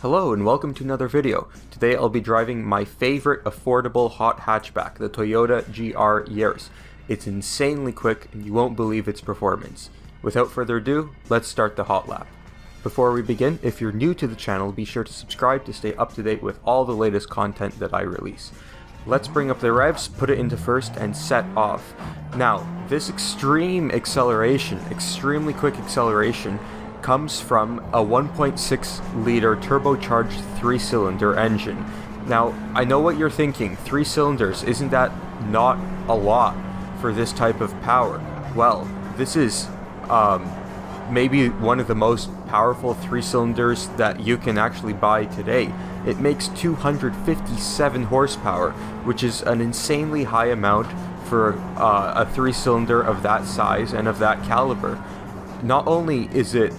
Hello and welcome to another video. Today I'll be driving my favorite affordable hot hatchback, the Toyota GR Yaris. It's insanely quick and you won't believe its performance. Without further ado, let's start the hot lap. Before we begin, if you're new to the channel, be sure to subscribe to stay up to date with all the latest content that I release. Let's bring up the revs, put it into first, and set off. Now, this extremely quick acceleration comes from a 1.6 liter turbocharged 3-cylinder engine. Now, I know what you're thinking, 3 cylinders, isn't that not a lot for this type of power? Well, this is maybe one of the most powerful 3 cylinders that you can actually buy today. It makes 257 horsepower, which is an insanely high amount for a 3-cylinder of that size and of that caliber. Not only is it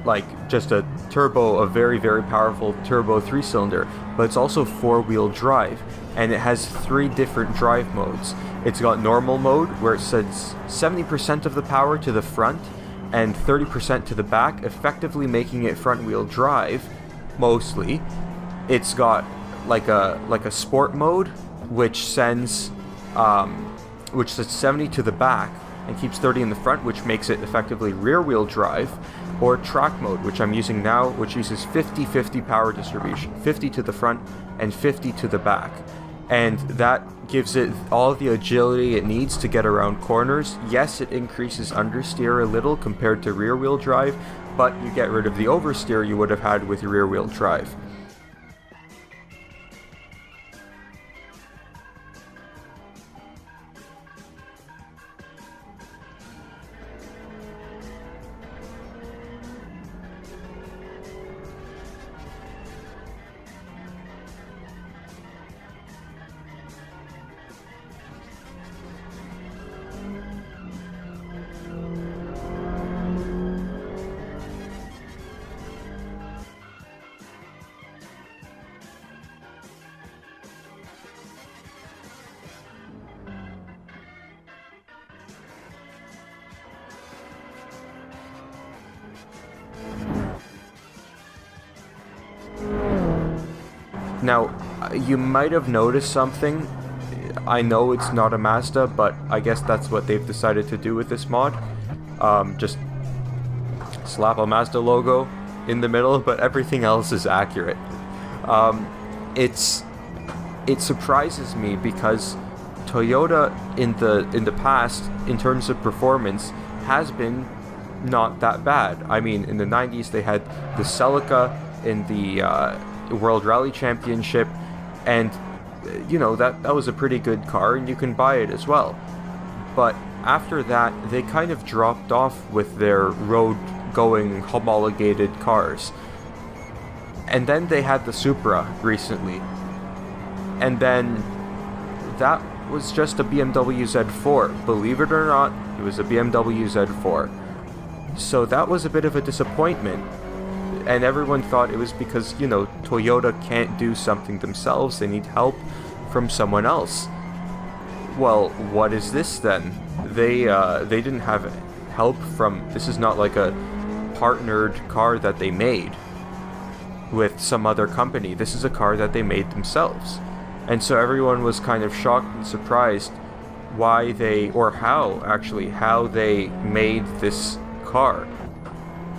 like just a very powerful turbo 3-cylinder, but it's also 4-wheel drive, and it has 3 different drive modes. It's got normal mode, where it sends 70% of the power to the front and 30% to the back, effectively making it front-wheel drive mostly. It's got like a sport mode, which sends 70 to the back and keeps 30 in the front, which makes it effectively rear-wheel drive, or track mode, which I'm using now, which uses 50-50 power distribution, 50 to the front and 50 to the back. And that gives it all the agility it needs to get around corners. Yes, it increases understeer a little compared to rear-wheel drive, but you get rid of the oversteer you would have had with rear-wheel drive. Now, you might have noticed something. I know it's not a Mazda, but I guess that's what they've decided to do with this mod. Just slap a Mazda logo in the middle, but everything else is accurate. It surprises me because Toyota in the past, in terms of performance, has been not that bad. I mean, in the 90s they had the Celica in the World Rally Championship, and you know, that was a pretty good car and you can buy it as well. But after that they kind of dropped off with their road going homologated cars, and then they had the Supra recently, and then that was just a BMW Z4. Believe it or not, it was a BMW Z4. So that was a bit of a disappointment. And everyone thought it was because, you know, Toyota can't do something themselves, they need help from someone else. Well, what is this then? They didn't have help from... This is not like a partnered car that they made with some other company. This is a car that they made themselves. And so everyone was kind of shocked and surprised why they, or how they made this car.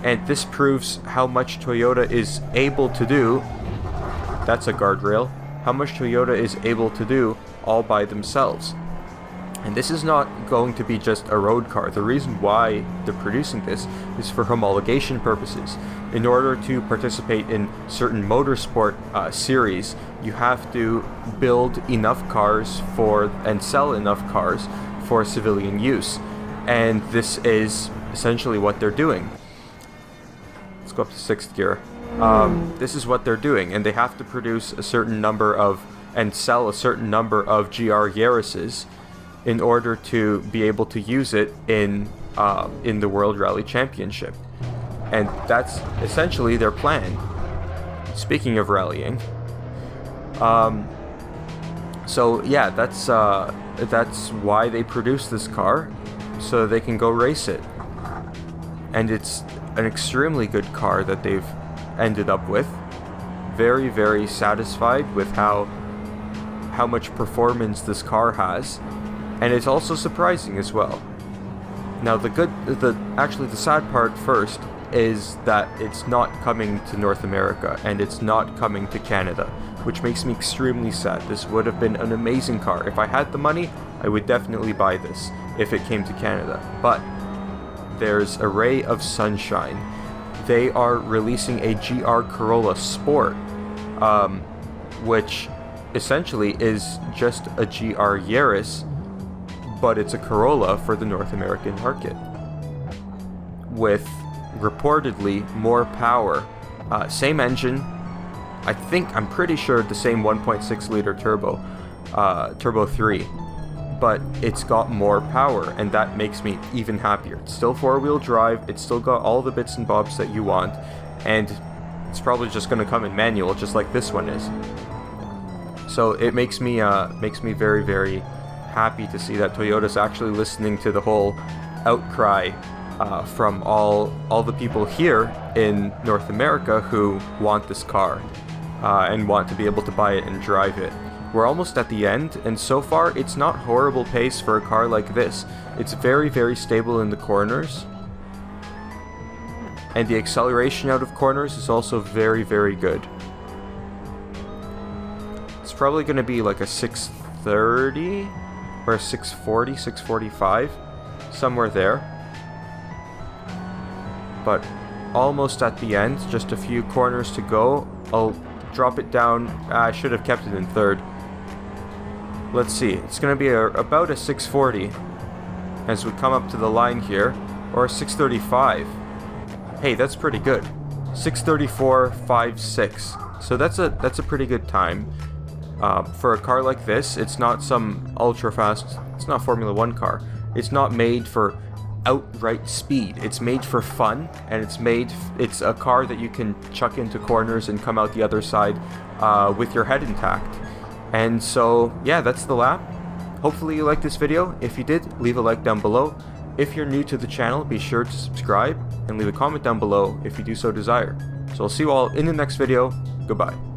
And this proves how much Toyota is able to do. That's a guardrail. How much Toyota is able to do all by themselves. And this is not going to be just a road car. The reason why they're producing this is for homologation purposes. In order to participate in certain motorsport series, you have to build enough cars and sell enough cars for civilian use. And this is essentially what they're doing. Let's go up to 6th gear. This is what they're doing, and they have to produce a certain number of, and sell a certain number of GR Yarises in order to be able to use it in the World Rally Championship. And that's essentially their plan. Speaking of rallying. So yeah, that's why they produce this car, so they can go race it. And it's an extremely good car that they've ended up with. very, very satisfied with how much performance this car has, and it's also surprising as well. Now actually the sad part first is that it's not coming to North America and it's not coming to Canada, which makes me extremely sad. This would have been an amazing car. If I had the money, I would definitely buy this if it came to Canada. But there's a ray of sunshine. They are releasing a GR Corolla Sport, which essentially is just a GR Yaris, but it's a Corolla for the North American market, with reportedly more power. Same engine, I'm pretty sure the same 1.6 liter turbo 3, but it's got more power, and that makes me even happier. It's still 4-wheel drive, it's still got all the bits and bobs that you want, and it's probably just going to come in manual, just like this one is. So it makes me very, very happy to see that Toyota's actually listening to the whole outcry from all the people here in North America who want this car and want to be able to buy it and drive it. We're almost at the end, and so far it's not horrible pace for a car like this. It's very, very stable in the corners, and the acceleration out of corners is also very, very good. It's probably going to be like a 630 or a 640, 645, somewhere there. But almost at the end, just a few corners to go. I'll drop it down. I should have kept it in third. Let's see, it's going to be about a 640 as we come up to the line here, or a 635. Hey, that's pretty good. 634.56. So that's a pretty good time. For a car like this, it's not some ultra fast, it's not a Formula 1 car. It's not made for outright speed. It's made for fun, and it's a car that you can chuck into corners and come out the other side with your head intact. And so, yeah, that's the lap. Hopefully you liked this video. If you did, leave a like down below. If you're new to the channel, be sure to subscribe and leave a comment down below if you do so desire. So I'll see you all in the next video. Goodbye.